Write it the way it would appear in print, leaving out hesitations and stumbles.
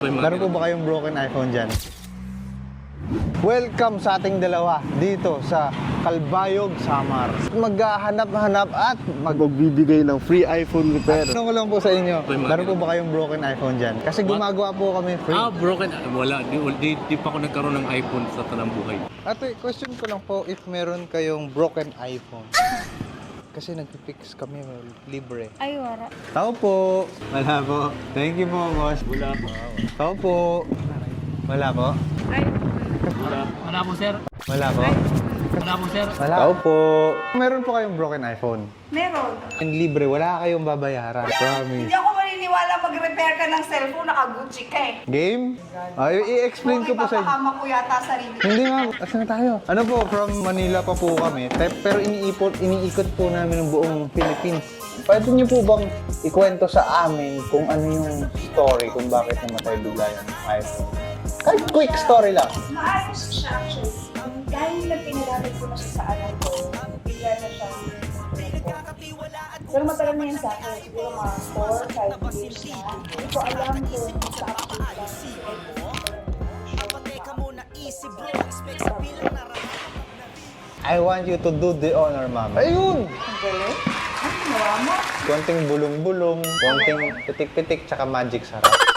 Meron po ba kayong broken iPhone dyan? Welcome sa ating dalawa dito sa Calbayog, Samar. Maghahanap-hanap at magbibigay ng free iPhone repair. Ano ko lang po sa inyo, meron po ba kayong broken iPhone dyan? Kasi gumagawa po kami free. Broken. Wala. Di pa ako nagkaroon ng iPhone sa tanang buhay. Ate, question ko lang po if meron kayong broken iPhone. Kasi nag-fix kami, libre. Ay, wala. Tao po. Wala po. Thank you po, boss. Wala po. Tao po. Wala po. Ay, Wala po, sir. Wala po. Wala po, sir. Wala. Tao po. Meron po kayong broken iPhone. meron. And libre, wala kayong babayaran. Promise. Hindi ako maniniwala mag-repair ka ng cellphone, naka-Gucci ka eh. Game? I-explain ko po sa inyo. Ipapakama ko yata sarili. Hindi nga, asan na tayo? Ano po, from Manila pa po kami. Pero iniikot po namin ang buong Philippines. Pwede niyo po bang ikwento sa amin kung ano yung story, kung bakit namatay bigla yung iPhone? Kahit quick story lang. Maayos siya actually. Dahil na pinagamit ko na siya sa anak ko, bigla na siya. Pero matagal na yan sa akin. Siguro mga 4-5 years na. Hindi ko alam kung sa I want you to do the honor, ma'am. Ayun! Ang galing. Ano, nawa mo? Konting bulong-bulong, konting pitik-pitik, tsaka magic sarap.